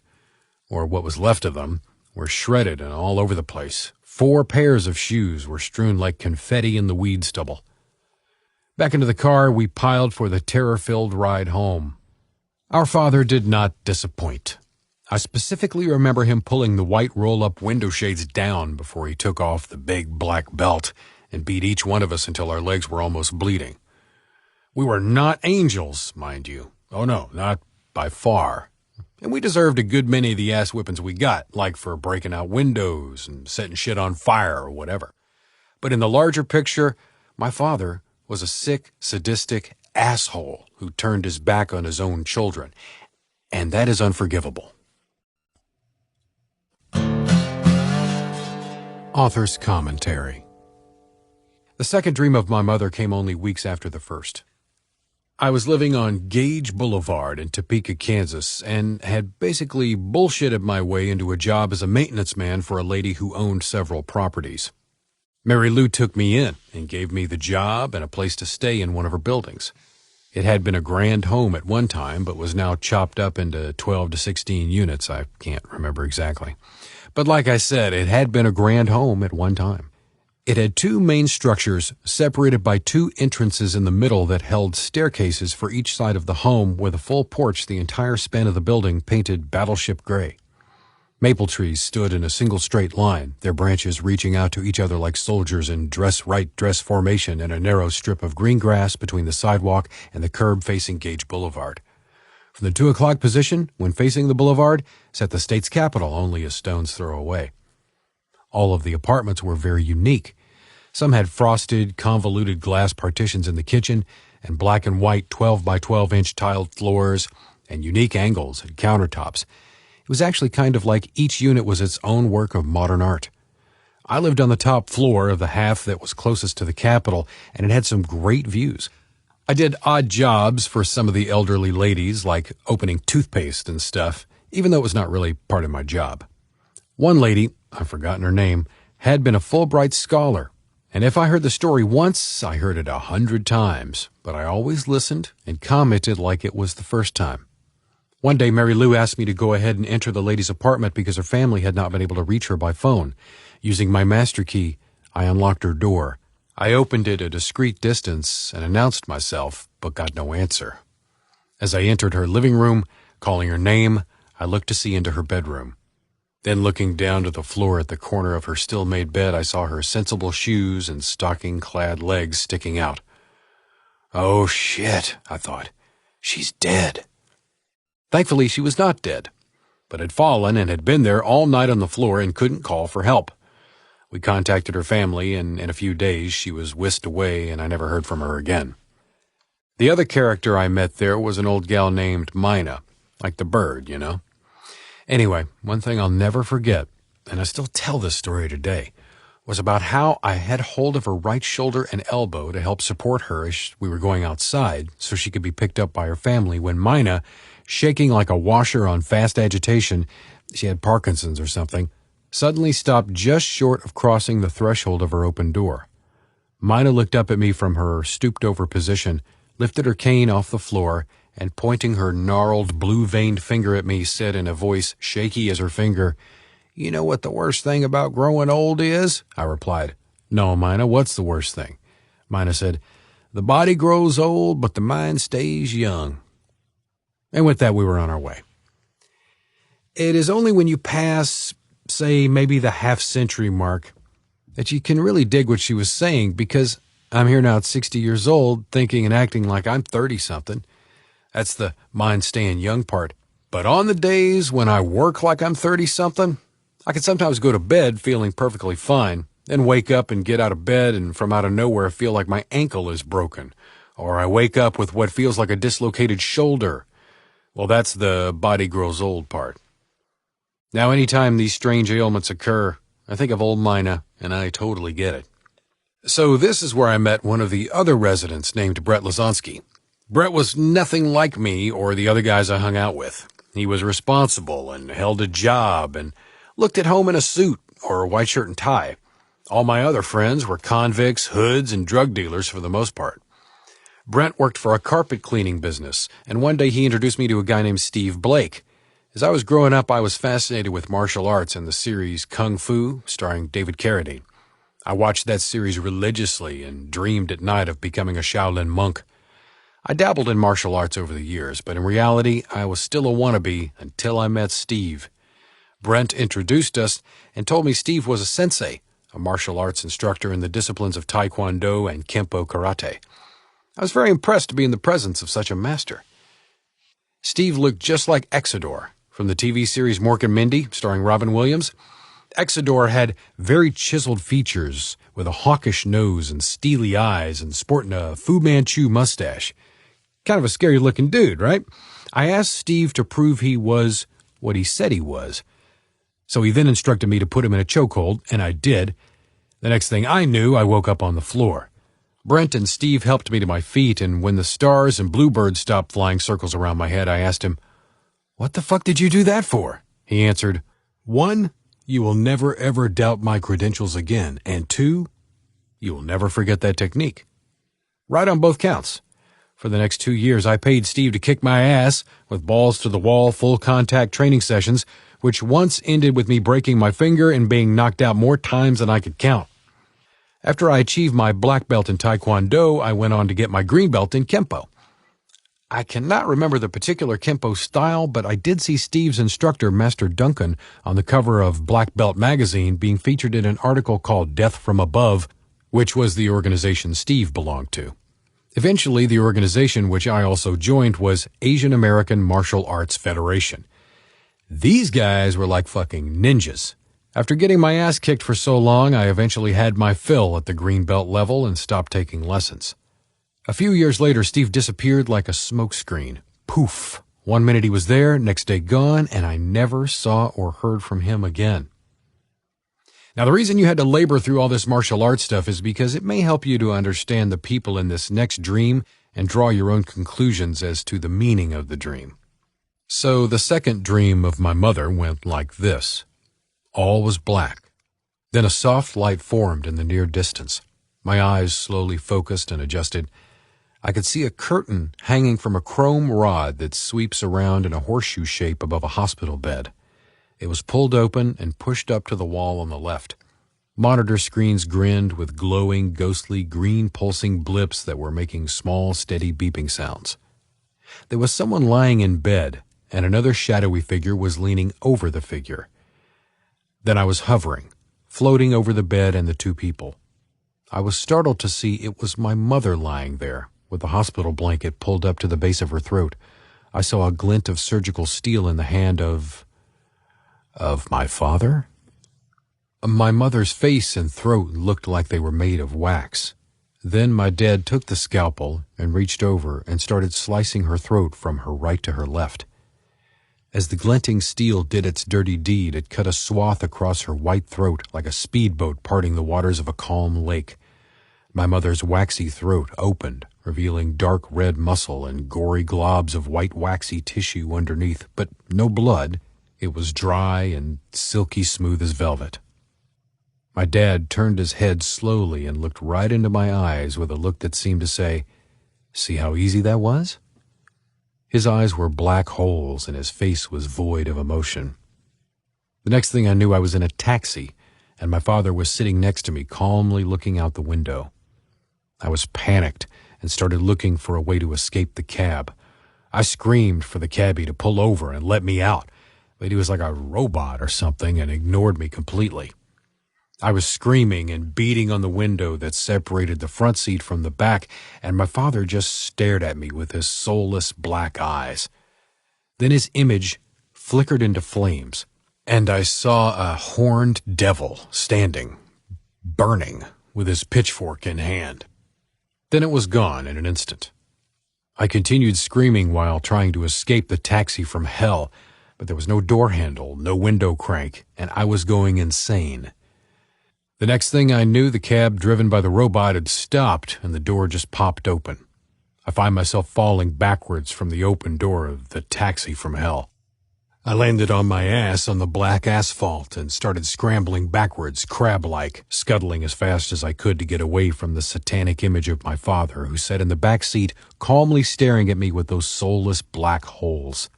or what was left of them, were shredded and all over the place. 4 pairs of shoes were strewn like confetti in the weed stubble. Back into the car, we piled for the terror-filled ride home. Our father did not disappoint. I specifically remember him pulling the white roll-up window shades down before he took off the big black belt and beat each one of us until our legs were almost bleeding. We were not angels, mind you. Oh no, not by far. And we deserved a good many of the ass whippings we got, like for breaking out windows and setting shit on fire or whatever. But in the larger picture, my father was a sick, sadistic asshole who turned his back on his own children. And that is unforgivable. Author's Commentary. The second dream of my mother came only weeks after the first. I was living on Gage Boulevard in Topeka, Kansas, and had basically bullshitted my way into a job as a maintenance man for a lady who owned several properties. Mary Lou took me in and gave me the job and a place to stay in one of her buildings. It had been a grand home at one time, but was now chopped up into 12 to 16 units. I can't remember exactly. But like I said, it had been a grand home at one time. It had 2 main structures separated by 2 entrances in the middle that held staircases for each side of the home with a full porch the entire span of the building painted battleship gray. Maple trees stood in a single straight line, their branches reaching out to each other like soldiers in dress formation in a narrow strip of green grass between the sidewalk and the curb facing Gage Boulevard. From the 2 o'clock position, when facing the boulevard, sat the state's capitol only a stone's throw away. All of the apartments were very unique. Some had frosted, convoluted glass partitions in the kitchen and black and white 12 by 12 inch tiled floors and unique angles and countertops. It was actually kind of like each unit was its own work of modern art. I lived on the top floor of the half that was closest to the Capitol, and it had some great views. I did odd jobs for some of the elderly ladies, like opening toothpaste and stuff, even though it was not really part of my job. One lady, I've forgotten her name, had been a Fulbright scholar, and if I heard the story once, I heard it 100 times, but I always listened and commented like it was the first time. One day, Mary Lou asked me to go ahead and enter the lady's apartment because her family had not been able to reach her by phone. Using my master key, I unlocked her door. I opened it a discreet distance and announced myself, but got no answer. As I entered her living room, calling her name, I looked to see into her bedroom. Then looking down to the floor at the corner of her still-made bed, I saw her sensible shoes and stocking-clad legs sticking out. Oh, shit, I thought. She's dead. Thankfully, she was not dead, but had fallen and had been there all night on the floor and couldn't call for help. We contacted her family, and in a few days she was whisked away and I never heard from her again. The other character I met there was an old gal named Mina, like the bird, you know. Anyway, one thing I'll never forget, and I still tell this story today, was about how I had hold of her right shoulder and elbow to help support her as we were going outside so she could be picked up by her family when Mina, shaking like a washer on fast agitation, she had Parkinson's or something, suddenly stopped just short of crossing the threshold of her open door. Mina looked up at me from her stooped-over position, lifted her cane off the floor, and pointing her gnarled, blue-veined finger at me, said in a voice shaky as her finger, "You know what the worst thing about growing old is?" I replied, "No, Mina, what's the worst thing?" Mina said, "The body grows old, but the mind stays young." And with that, we were on our way. It is only when you pass, say, maybe the half-century mark, that you can really dig what she was saying, because I'm here now at 60 years old, thinking and acting like I'm 30-something. That's the mind staying young part. But on the days when I work like I'm 30-something, I can sometimes go to bed feeling perfectly fine, then wake up and get out of bed and from out of nowhere feel like my ankle is broken. Or I wake up with what feels like a dislocated shoulder. Well, that's the body grows old part. Now, anytime these strange ailments occur, I think of old Mina, and I totally get it. So this is where I met one of the other residents named Brett Lazonsky. Brett was nothing like me or the other guys I hung out with. He was responsible and held a job and looked at home in a suit or a white shirt and tie. All my other friends were convicts, hoods, and drug dealers for the most part. Brent worked for a carpet cleaning business, and one day he introduced me to a guy named Steve Blake. As I was growing up, I was fascinated with martial arts and the series Kung Fu, starring David Carradine. I watched that series religiously and dreamed at night of becoming a Shaolin monk. I dabbled in martial arts over the years, but in reality, I was still a wannabe until I met Steve. Brent introduced us and told me Steve was a sensei, a martial arts instructor in the disciplines of Taekwondo and Kempo Karate. I was very impressed to be in the presence of such a master. Steve looked just like Exodore from the TV series Mork and Mindy, starring Robin Williams. Exodore had very chiseled features with a hawkish nose and steely eyes and sporting a Fu Manchu mustache. Kind of a scary-looking dude, right? I asked Steve to prove he was what he said he was. So he then instructed me to put him in a chokehold, and I did. The next thing I knew, I woke up on the floor. Brent and Steve helped me to my feet, and when the stars and bluebirds stopped flying circles around my head, I asked him, "What the fuck did you do that for?" He answered, 1, you will never ever doubt my credentials again, and 2, you will never forget that technique. Right on both counts. For the next 2 years, I paid Steve to kick my ass with balls to the wall, full contact training sessions, which once ended with me breaking my finger and being knocked out more times than I could count. After I achieved my black belt in Taekwondo, I went on to get my green belt in Kempo. I cannot remember the particular Kempo style, but I did see Steve's instructor, Master Duncan, on the cover of Black Belt magazine being featured in an article called Death from Above, which was the organization Steve belonged to. Eventually, the organization which I also joined was Asian American Martial Arts Federation. These guys were like fucking ninjas. After getting my ass kicked for so long, I eventually had my fill at the green belt level and stopped taking lessons. A few years later, Steve disappeared like a smokescreen. Poof. One minute he was there, next day gone, and I never saw or heard from him again. Now, the reason you had to labor through all this martial arts stuff is because it may help you to understand the people in this next dream and draw your own conclusions as to the meaning of the dream. So the second dream of my mother went like this. All was black. Then a soft light formed in the near distance. My eyes slowly focused and adjusted. I could see a curtain hanging from a chrome rod that sweeps around in a horseshoe shape above a hospital bed. It was pulled open and pushed up to the wall on the left. Monitor screens grinned with glowing, ghostly, green pulsing blips that were making small, steady beeping sounds. There was someone lying in bed, and another shadowy figure was leaning over the figure. Then I was hovering, floating over the bed and the two people. I was startled to see it was my mother lying there, with the hospital blanket pulled up to the base of her throat. I saw a glint of surgical steel in the hand of my father? My mother's face and throat looked like they were made of wax. Then my dad took the scalpel and reached over and started slicing her throat from her right to her left. As the glinting steel did its dirty deed, it cut a swath across her white throat like a speedboat parting the waters of a calm lake. My mother's waxy throat opened, revealing dark red muscle and gory globs of white waxy tissue underneath, but no blood. It was dry and silky smooth as velvet. My dad turned his head slowly and looked right into my eyes with a look that seemed to say, "See how easy that was?" His eyes were black holes and his face was void of emotion. The next thing I knew, I was in a taxi, and my father was sitting next to me, calmly looking out the window. I was panicked and started looking for a way to escape the cab. I screamed for the cabbie to pull over and let me out, but he was like a robot or something and ignored me completely. I was screaming and beating on the window that separated the front seat from the back, and my father just stared at me with his soulless black eyes. Then his image flickered into flames, and I saw a horned devil standing, burning, with his pitchfork in hand. Then it was gone in an instant. I continued screaming while trying to escape the taxi from hell, but there was no door handle, no window crank, and I was going insane. The next thing I knew, the cab driven by the robot had stopped and the door just popped open. I find myself falling backwards from the open door of the taxi from hell. I landed on my ass on the black asphalt and started scrambling backwards, crab-like, scuttling as fast as I could to get away from the satanic image of my father, who sat in the back seat, calmly staring at me with those soulless black holes.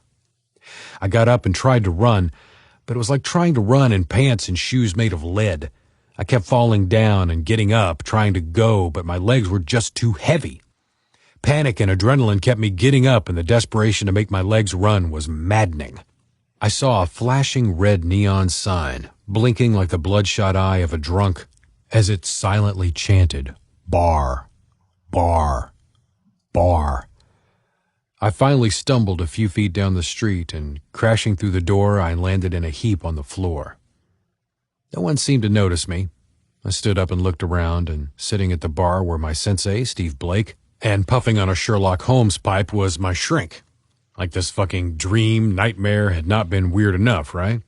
I got up and tried to run, but it was like trying to run in pants and shoes made of lead. I kept falling down and getting up, trying to go, but my legs were just too heavy. Panic and adrenaline kept me getting up, and the desperation to make my legs run was maddening. I saw a flashing red neon sign, blinking like the bloodshot eye of a drunk, as it silently chanted, "Bar, bar, bar." I finally stumbled a few feet down the street, and crashing through the door, I landed in a heap on the floor. No one seemed to notice me. I stood up and looked around, and sitting at the bar were my sensei, Steve Blake, and puffing on a Sherlock Holmes pipe was my shrink. Like this fucking dream nightmare had not been weird enough, right?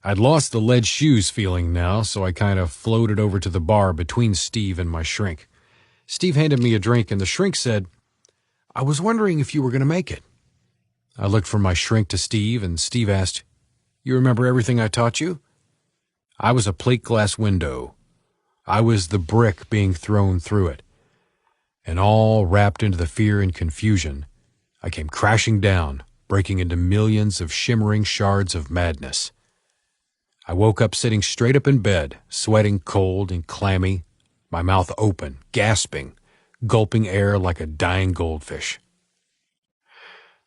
I'd lost the lead shoes feeling now, so I kind of floated over to the bar between Steve and my shrink. Steve handed me a drink, and the shrink said, "I was wondering if you were going to make it." I looked from my shrink to Steve, and Steve asked, "You remember everything I taught you?" I was a plate glass window. I was the brick being thrown through it. And all wrapped into the fear and confusion, I came crashing down, breaking into millions of shimmering shards of madness. I woke up sitting straight up in bed, sweating cold and clammy, my mouth open, gasping, gulping air like a dying goldfish.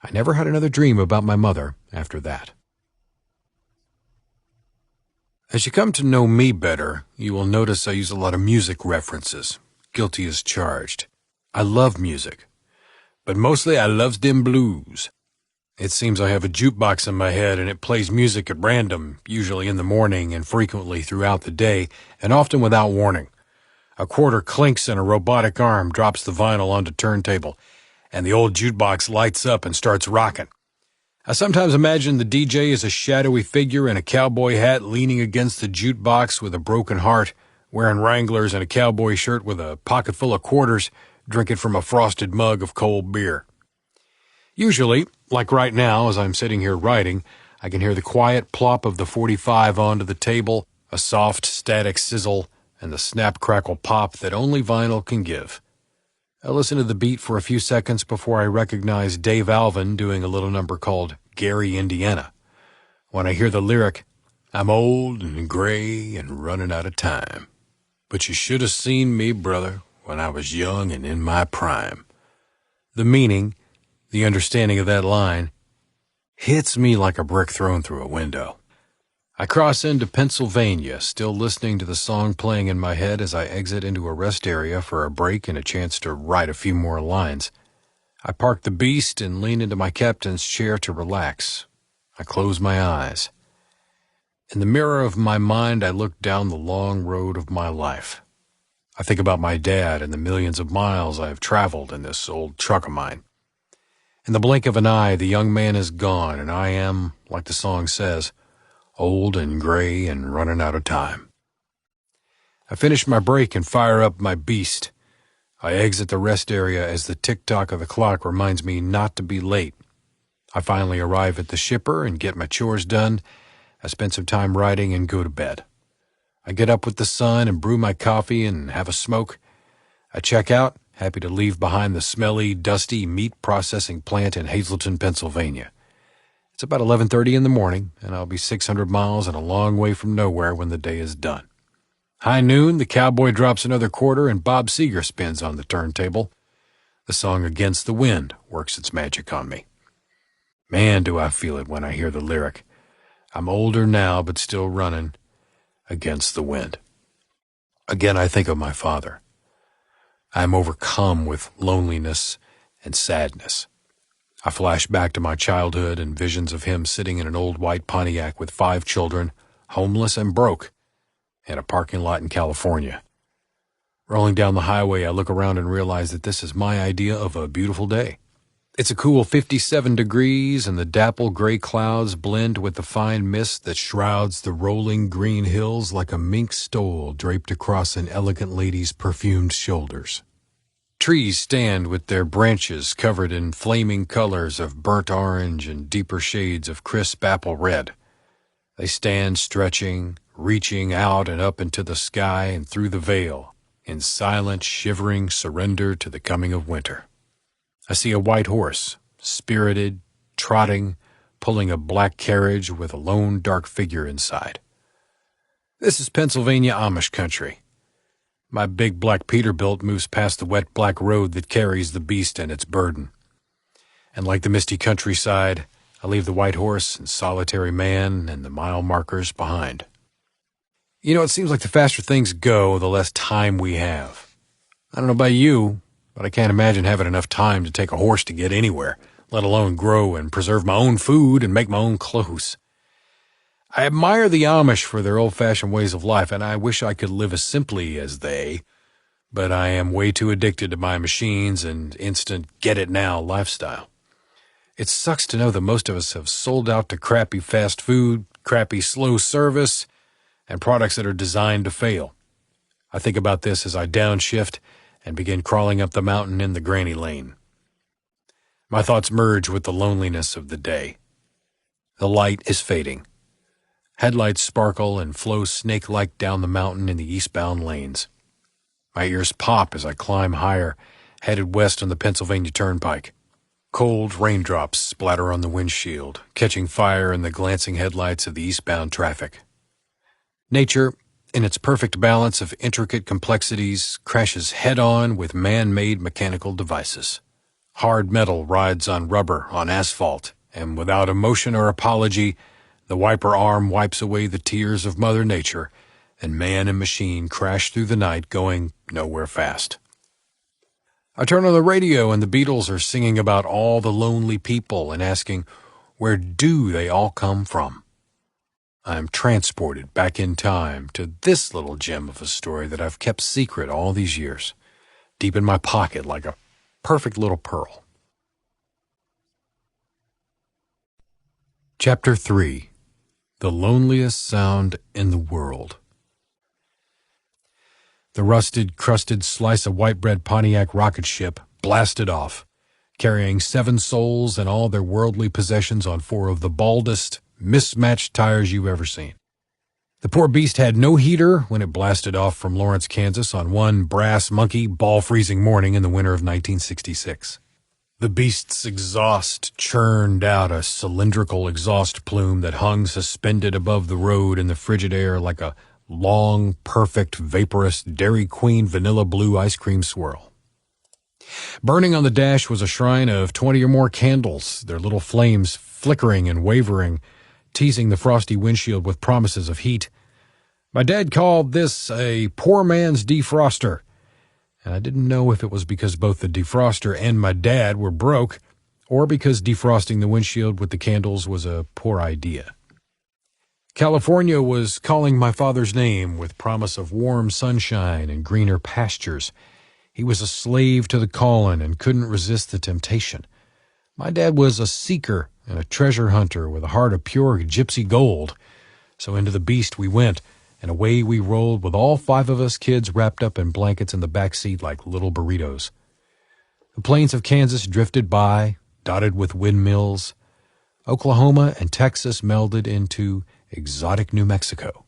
I never had another dream about my mother after that. As you come to know me better, you will notice I use a lot of music references, guilty as charged. I love music, but mostly I loves them blues. It seems I have a jukebox in my head and it plays music at random, usually in the morning and frequently throughout the day, and often without warning. A quarter clinks and a robotic arm drops the vinyl onto turntable, and the old jukebox lights up and starts rocking. I sometimes imagine the DJ as a shadowy figure in a cowboy hat leaning against the jukebox with a broken heart, wearing Wranglers and a cowboy shirt with a pocket full of quarters, drinking from a frosted mug of cold beer. Usually, like right now as I'm sitting here writing, I can hear the quiet plop of the 45 onto the table, a soft static sizzle, and the snap crackle pop that only vinyl can give. I listen to the beat for a few seconds before I recognize Dave Alvin doing a little number called Gary, Indiana. When I hear the lyric, "I'm old and gray and running out of time, but you should have seen me, brother, when I was young and in my prime." The meaning, the understanding of that line, hits me like a brick thrown through a window. I cross into Pennsylvania, still listening to the song playing in my head as I exit into a rest area for a break and a chance to write a few more lines. I park the beast and lean into my captain's chair to relax. I close my eyes. In the mirror of my mind, I look down the long road of my life. I think about my dad and the millions of miles I have traveled in this old truck of mine. In the blink of an eye, the young man is gone, and I am, like the song says, old and gray and running out of time. I finish my break and fire up my beast. I exit the rest area as the tick-tock of the clock reminds me not to be late. I finally arrive at the shipper and get my chores done. I spend some time writing and go to bed. I get up with the sun and brew my coffee and have a smoke. I check out, happy to leave behind the smelly, dusty meat processing plant in Hazleton, Pennsylvania. It's about 11:30 in the morning, and I'll be 600 miles and a long way from nowhere when the day is done. High noon, the cowboy drops another quarter and Bob Seger spins on the turntable. The song Against the Wind works its magic on me. Man, do I feel it when I hear the lyric. I'm older now, but still running against the wind. Again, I think of my father. I am overcome with loneliness and sadness. I flash back to my childhood and visions of him sitting in an old white Pontiac with 5 children, homeless and broke, in a parking lot in California. Rolling down the highway, I look around and realize that this is my idea of a beautiful day. It's a cool 57 degrees, and the dapple gray clouds blend with the fine mist that shrouds the rolling green hills like a mink stole draped across an elegant lady's perfumed shoulders. Trees stand with their branches covered in flaming colors of burnt orange and deeper shades of crisp apple red. They stand stretching, reaching out and up into the sky and through the veil, in silent, shivering surrender to the coming of winter. I see a white horse, spirited, trotting, pulling a black carriage with a lone dark figure inside. This is Pennsylvania Amish country. My big black Peterbilt moves past the wet black road that carries the beast and its burden. And like the misty countryside, I leave the white horse and solitary man and the mile markers behind. You know, it seems like the faster things go, the less time we have. I don't know about you, but I can't imagine having enough time to take a horse to get anywhere, let alone grow and preserve my own food and make my own clothes. I admire the Amish for their old-fashioned ways of life, and I wish I could live as simply as they, but I am way too addicted to my machines and instant get-it-now lifestyle. It sucks to know that most of us have sold out to crappy fast food, crappy slow service, and products that are designed to fail. I think about this as I downshift and begin crawling up the mountain in the granny lane. My thoughts merge with the loneliness of the day. The light is fading. Headlights sparkle and flow snake-like down the mountain in the eastbound lanes. My ears pop as I climb higher, headed west on the Pennsylvania Turnpike. Cold raindrops splatter on the windshield, catching fire in the glancing headlights of the eastbound traffic. Nature, in its perfect balance of intricate complexities, crashes head-on with man-made mechanical devices. Hard metal rides on rubber, on asphalt, and without emotion or apology, the wiper arm wipes away the tears of Mother Nature, and man and machine crash through the night going nowhere fast. I turn on the radio and the Beatles are singing about all the lonely people and asking, where do they all come from? I am transported back in time to this little gem of a story that I've kept secret all these years, deep in my pocket like a perfect little pearl. Chapter 3. The Loneliest Sound in the World. The rusted, crusted slice of white bread Pontiac rocket ship blasted off, carrying 7 souls and all their worldly possessions on 4 of the baldest, mismatched tires you've ever seen. The poor beast had no heater when it blasted off from Lawrence, Kansas on one brass monkey ball-freezing morning in the winter of 1966. The beast's exhaust churned out a cylindrical exhaust plume that hung suspended above the road in the frigid air like a long, perfect, vaporous Dairy Queen vanilla blue ice cream swirl. Burning on the dash was a shrine of 20 or more candles, their little flames flickering and wavering, teasing the frosty windshield with promises of heat. My dad called this a poor man's defroster, and I didn't know if it was because both the defroster and my dad were broke, or because defrosting the windshield with the candles was a poor idea. California was calling my father's name with promise of warm sunshine and greener pastures. He was a slave to the calling and couldn't resist the temptation. My dad was a seeker and a treasure hunter with a heart of pure gypsy gold. So into the beast we went, and away we rolled with all 5 of us kids wrapped up in blankets in the back seat like little burritos. The plains of Kansas drifted by, dotted with windmills. Oklahoma and Texas melded into exotic New Mexico.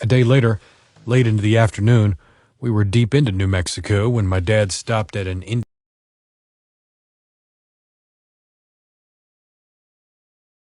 A day later, late into the afternoon, we were deep into New Mexico when my dad stopped at an